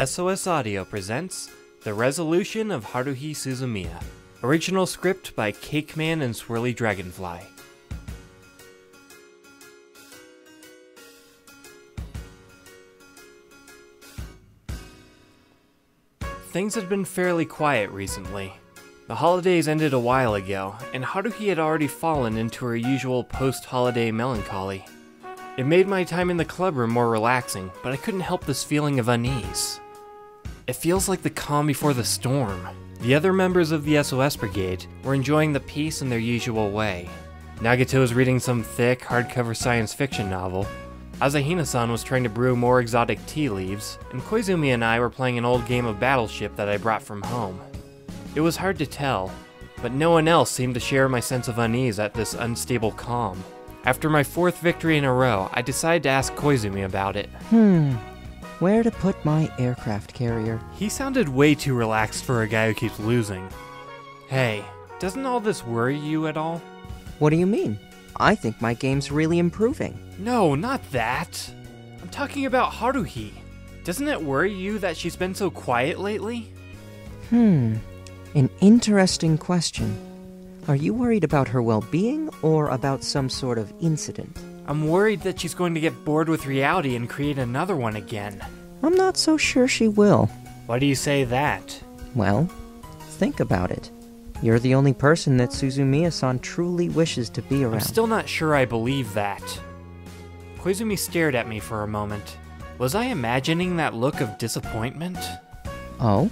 SOS Audio presents The Resolution of Haruhi Suzumiya. Original script by Cakeman and SwirlyDragonfly. Things had been fairly quiet recently. The holidays ended a while ago, and Haruhi had already fallen into her usual post-holiday melancholy. It made my time in the clubroom more relaxing, but I couldn't help this feeling of unease. It feels like the calm before the storm. The other members of the SOS Brigade were enjoying the peace in their usual way. Nagito was reading some thick, hardcover science fiction novel. Asahina-san was trying to brew more exotic tea leaves, and Koizumi and I were playing an old game of Battleship that I brought from home. It was hard to tell, but no one else seemed to share my sense of unease at this unstable calm. After my fourth victory in a row, I decided to ask Koizumi about it. Where to put my aircraft carrier? He sounded way too relaxed for a guy who keeps losing. Hey, doesn't all this worry you at all? What do you mean? I think my game's really improving. No, not that. I'm talking about Haruhi. Doesn't it worry you that she's been so quiet lately? An interesting question. Are you worried about her well-being, or about some sort of incident? I'm worried that she's going to get bored with reality and create another one again. I'm not so sure she will. Why do you say that? Well, think about it. You're the only person that Suzumiya-san truly wishes to be around. I'm still not sure I believe that. Koizumi stared at me for a moment. Was I imagining that look of disappointment? Oh?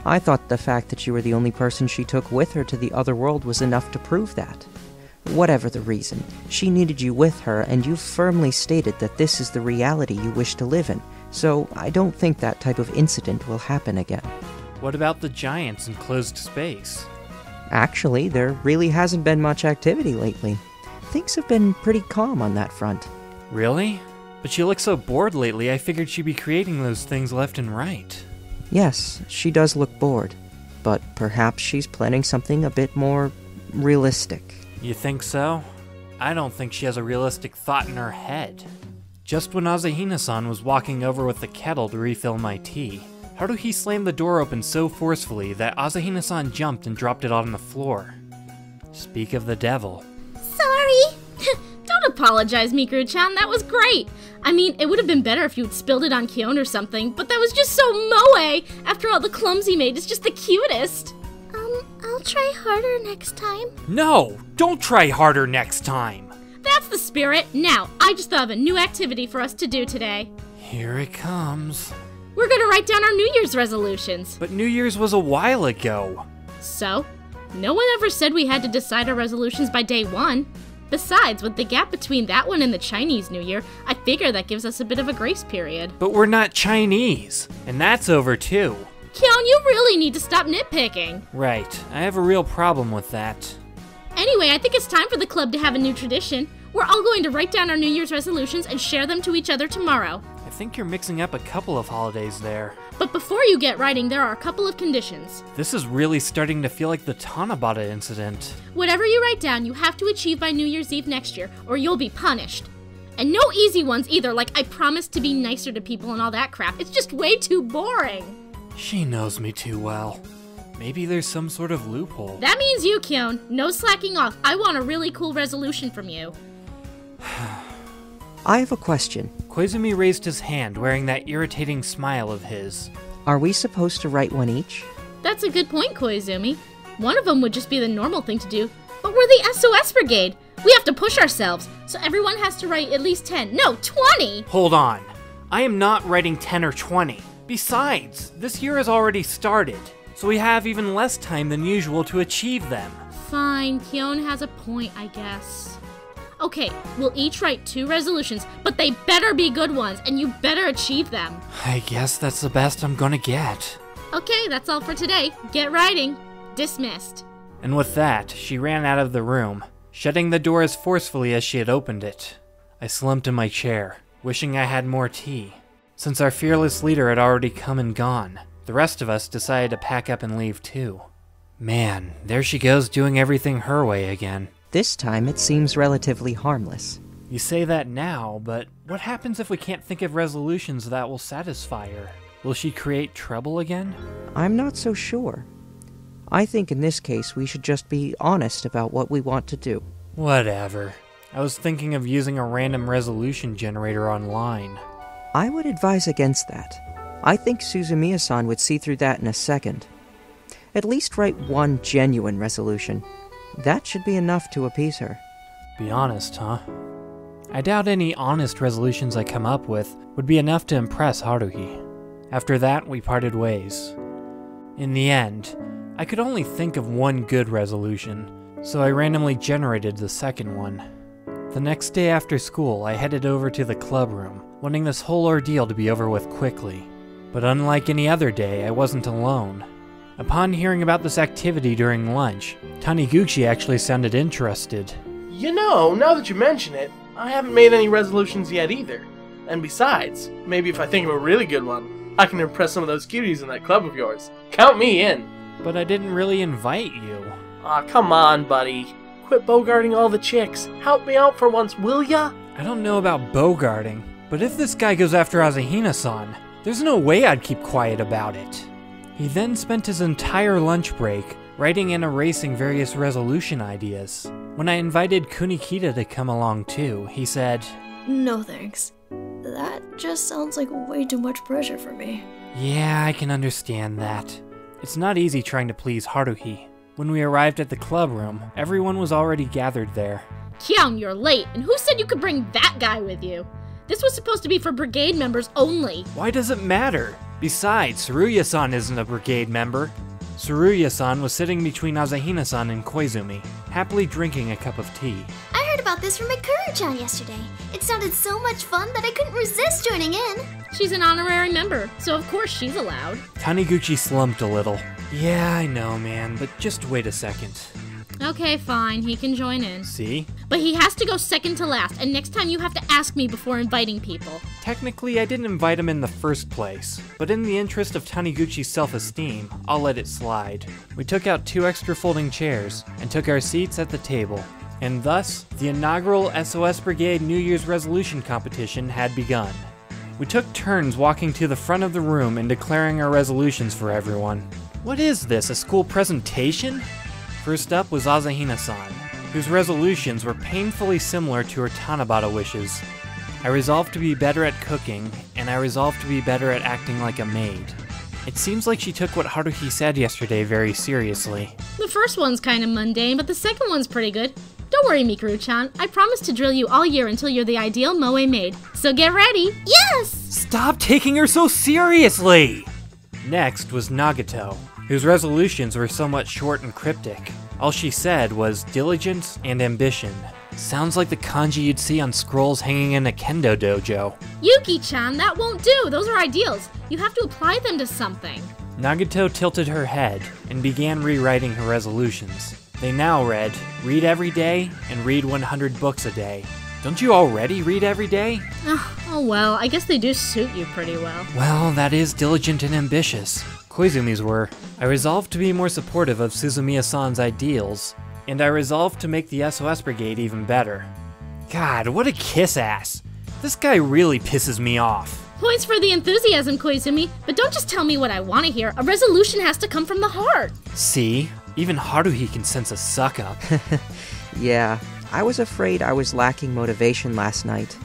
I thought the fact that you were the only person she took with her to the other world was enough to prove that. Whatever the reason, she needed you with her, and you firmly stated that this is the reality you wish to live in, so I don't think that type of incident will happen again. What about the giants in closed space? Actually, there really hasn't been much activity lately. Things have been pretty calm on that front. Really? But she looks so bored lately, I figured she'd be creating those things left and right. Yes, she does look bored, but perhaps she's planning something a bit more realistic. You think so? I don't think she has a realistic thought in her head. Just when Asahina-san was walking over with the kettle to refill my tea, Haruhi slammed the door open so forcefully that Asahina-san jumped and dropped it on the floor. Speak of the devil. Sorry! Don't apologize, Mikuru-chan, that was great! I mean, it would have been better if you had spilled it on Kyon or something, but that was just so moe! After all, the clumsy maid is just the cutest! I'll try harder next time. No! Don't try harder next time! That's the spirit! Now, I just thought of a new activity for us to do today. Here it comes. We're gonna write down our New Year's resolutions. But New Year's was a while ago. So? No one ever said we had to decide our resolutions by day one. Besides, with the gap between that one and the Chinese New Year, I figure that gives us a bit of a grace period. But we're not Chinese, and that's over too. Kyon, you really need to stop nitpicking. Right, I have a real problem with that. Anyway, I think it's time for the club to have a new tradition. We're all going to write down our New Year's resolutions and share them to each other tomorrow. I think you're mixing up a couple of holidays there. But before you get writing, there are a couple of conditions. This is really starting to feel like the Tanabata incident. Whatever you write down, you have to achieve by New Year's Eve next year, or you'll be punished. And no easy ones either, like I promise to be nicer to people and all that crap. It's just way too boring. She knows me too well. Maybe there's some sort of loophole. That means you, Kyon. No slacking off. I want a really cool resolution from you. I have a question. Koizumi raised his hand, wearing that irritating smile of his. Are we supposed to write one each? That's a good point, Koizumi. One of them would just be the normal thing to do, but we're the SOS Brigade. We have to push ourselves, so everyone has to write at least 10, no, 20! Hold on. I am not writing 10 or 20. Besides, this year has already started, so we have even less time than usual to achieve them. Fine, Kyon has a point, I guess. Okay, we'll each write 2 resolutions, but they better be good ones, and you better achieve them. I guess that's the best I'm gonna get. Okay, that's all for today. Get writing. Dismissed. And with that, she ran out of the room, shutting the door as forcefully as she had opened it. I slumped in my chair, wishing I had more tea. Since our fearless leader had already come and gone, the rest of us decided to pack up and leave too. Man, there she goes doing everything her way again. This time it seems relatively harmless. You say that now, but what happens if we can't think of resolutions that will satisfy her? Will she create trouble again? I'm not so sure. I think in this case we should just be honest about what we want to do. Whatever. I was thinking of using a random resolution generator online. I would advise against that. I think Suzumiya-san would see through that in a second. At least write one genuine resolution. That should be enough to appease her. Be honest, huh? I doubt any honest resolutions I come up with would be enough to impress Haruhi. After that, we parted ways. In the end, I could only think of one good resolution, so I randomly generated the second one. The next day after school, I headed over to the club room, wanting this whole ordeal to be over with quickly. But unlike any other day, I wasn't alone. Upon hearing about this activity during lunch, Taniguchi actually sounded interested. You know, now that you mention it, I haven't made any resolutions yet either. And besides, maybe if I think of a really good one, I can impress some of those cuties in that club of yours. Count me in. But I didn't really invite you. Aw, come on, buddy. Quit bogarting all the chicks. Help me out for once, will ya? I don't know about bogarting, but if this guy goes after Azahina-san, there's no way I'd keep quiet about it. He then spent his entire lunch break writing and erasing various resolution ideas. When I invited Kunikida to come along too, he said, No thanks. That just sounds like way too much pressure for me. Yeah, I can understand that. It's not easy trying to please Haruhi. When we arrived at the club room, everyone was already gathered there. Kyon, you're late, and who said you could bring that guy with you? This was supposed to be for brigade members only. Why does it matter? Besides, Tsuruya-san isn't a brigade member. Tsuruya-san was sitting between Azahina-san and Koizumi, happily drinking a cup of tea. I heard about this from Mikuru-chan yesterday. It sounded so much fun that I couldn't resist joining in. She's an honorary member, so of course she's allowed. Taniguchi slumped a little. Yeah, I know, man, but just wait a second. Okay, fine, he can join in. See? But he has to go second to last, and next time you have to ask me before inviting people. Technically, I didn't invite him in the first place, but in the interest of Taniguchi's self-esteem, I'll let it slide. We took out 2 extra folding chairs, and took our seats at the table. And thus, the inaugural SOS Brigade New Year's resolution competition had begun. We took turns walking to the front of the room and declaring our resolutions for everyone. What is this, a school presentation? First up was Azahina-san, whose resolutions were painfully similar to her Tanabata wishes. I resolved to be better at cooking, and I resolved to be better at acting like a maid. It seems like she took what Haruhi said yesterday very seriously. The first one's kinda mundane, but the second one's pretty good. Don't worry, Mikuru-chan. I promise to drill you all year until you're the ideal moe maid. So get ready. Yes! Stop taking her so seriously! Next was Nagato, whose resolutions were somewhat short and cryptic. All she said was diligence and ambition. Sounds like the kanji you'd see on scrolls hanging in a kendo dojo. Yuki-chan, that won't do. Those are ideals. You have to apply them to something. Nagato tilted her head and began rewriting her resolutions. They now read, read every day and read 100 books a day. Don't you already read every day? Oh well, I guess they do suit you pretty well. Well, that is diligent and ambitious. Koizumi's were, I resolved to be more supportive of Suzumiya-san's ideals, and I resolved to make the SOS Brigade even better. God, what a kiss-ass. This guy really pisses me off. Points for the enthusiasm, Koizumi, but don't just tell me what I want to hear. A resolution has to come from the heart. See? Even Haruhi can sense a suck-up. Yeah, I was afraid I was lacking motivation last night.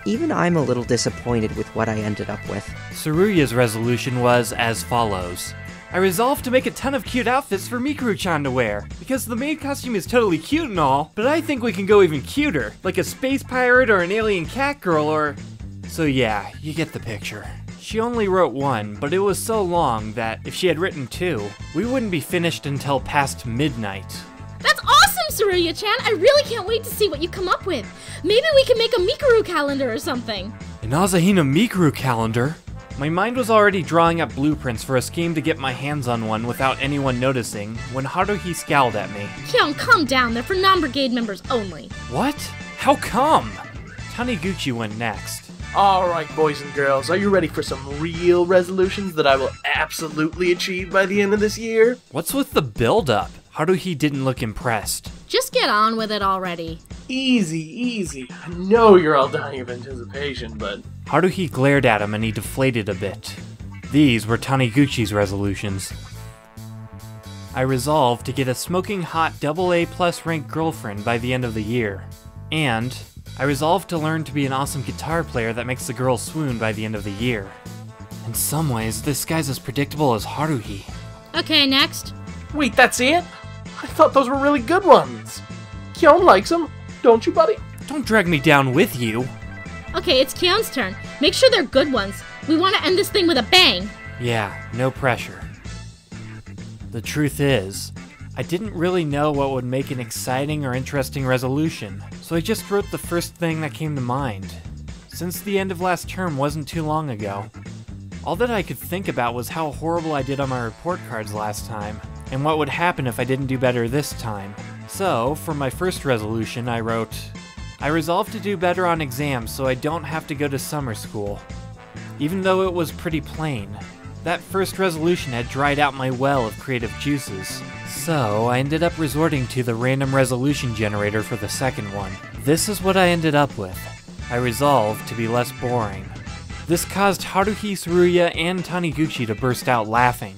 Even I'm a little disappointed with what I ended up with. Tsuruya's resolution was as follows. I resolved to make a ton of cute outfits for Mikuru-chan to wear, because the maid costume is totally cute and all, but I think we can go even cuter, like a space pirate or an alien cat girl or... So yeah, you get the picture. She only wrote 1, but it was so long that if she had written 2, we wouldn't be finished until past midnight. That's awesome, Tsuruya-chan! I really can't wait to see what you come up with. Maybe we can make a Mikuru calendar or something. An Azahina Mikuru calendar? My mind was already drawing up blueprints for a scheme to get my hands on one without anyone noticing when Haruhi scowled at me. Kyon, calm down. They're for non-brigade members only. What? How come? Taniguchi went next. Alright, boys and girls, are you ready for some real resolutions that I will absolutely achieve by the end of this year? What's with the build-up? Haruhi didn't look impressed. Just get on with it already. Easy, easy. I know you're all dying of anticipation, but... Haruhi glared at him and he deflated a bit. These were Taniguchi's resolutions. I resolved to get a smoking hot AA+ ranked girlfriend by the end of the year. And I resolved to learn to be an awesome guitar player that makes the girls swoon by the end of the year. In some ways, this guy's as predictable as Haruhi. Okay, next. Wait, that's it? I thought those were really good ones. Kyon likes them, don't you, buddy? Don't drag me down with you. Okay, it's Kyon's turn. Make sure they're good ones. We want to end this thing with a bang. Yeah, no pressure. The truth is, I didn't really know what would make an exciting or interesting resolution, so I just wrote the first thing that came to mind. Since the end of last term wasn't too long ago, all that I could think about was how horrible I did on my report cards last time, and what would happen if I didn't do better this time. So, for my first resolution, I wrote, I resolved to do better on exams so I don't have to go to summer school. Even though it was pretty plain, that first resolution had dried out my well of creative juices. So, I ended up resorting to the random resolution generator for the second one. This is what I ended up with. I resolved to be less boring. This caused Haruhi, Tsuruya, and Taniguchi to burst out laughing.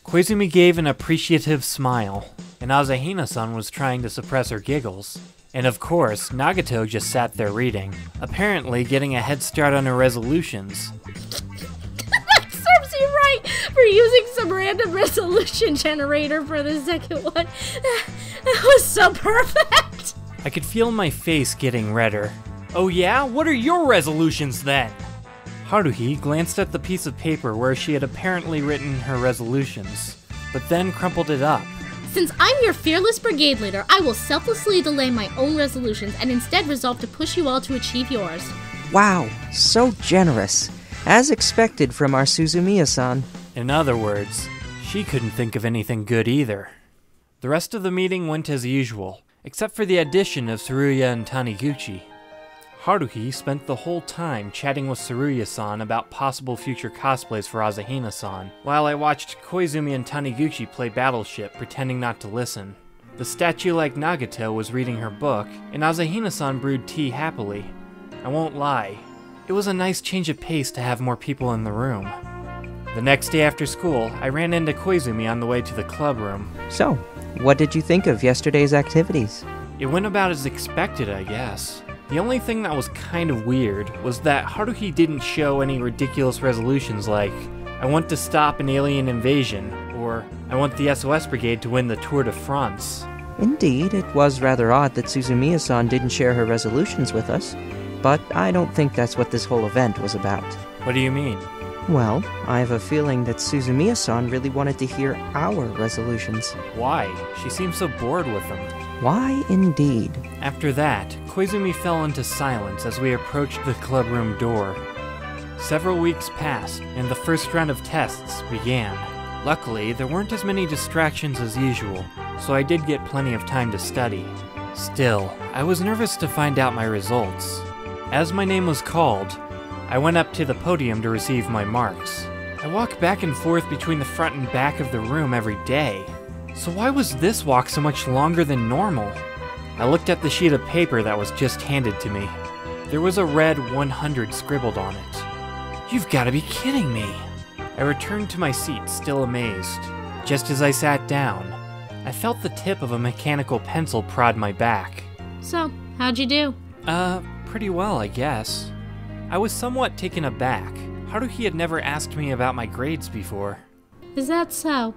Koizumi gave an appreciative smile, and Asahina-san was trying to suppress her giggles. And of course, Nagato just sat there reading, apparently getting a head start on her resolutions. That serves you right for using some random resolution generator for the second one. That was so perfect! I could feel my face getting redder. Oh yeah? What are your resolutions then? Haruhi glanced at the piece of paper where she had apparently written her resolutions, but then crumpled it up. Since I'm your fearless brigade leader, I will selflessly delay my own resolutions and instead resolve to push you all to achieve yours. Wow, so generous. As expected from our Suzumiya-san. In other words, she couldn't think of anything good either. The rest of the meeting went as usual, except for the addition of Tsuruya and Taniguchi. Haruhi spent the whole time chatting with Tsuruya-san about possible future cosplays for Asahina-san, while I watched Koizumi and Taniguchi play Battleship, pretending not to listen. The statue-like Nagato was reading her book, and Asahina-san brewed tea happily. I won't lie, it was a nice change of pace to have more people in the room. The next day after school, I ran into Koizumi on the way to the club room. So, what did you think of yesterday's activities? It went about as expected, I guess. The only thing that was kind of weird was that Haruhi didn't show any ridiculous resolutions like, I want to stop an alien invasion, or I want the SOS Brigade to win the Tour de France. Indeed, it was rather odd that Suzumiya-san didn't share her resolutions with us, but I don't think that's what this whole event was about. What do you mean? Well, I have a feeling that Suzumiya-san really wanted to hear our resolutions. Why? She seemed so bored with them. Why indeed? After that, Koizumi fell into silence as we approached the clubroom door. Several weeks passed, and the first round of tests began. Luckily, there weren't as many distractions as usual, so I did get plenty of time to study. Still, I was nervous to find out my results. As my name was called, I went up to the podium to receive my marks. I walk back and forth between the front and back of the room every day. So why was this walk so much longer than normal? I looked at the sheet of paper that was just handed to me. There was a red 100 scribbled on it. You've got to be kidding me. I returned to my seat, still amazed. Just as I sat down, I felt the tip of a mechanical pencil prod my back. So, how'd you do? Pretty well, I guess. I was somewhat taken aback. Haruhi had never asked me about my grades before. Is that so?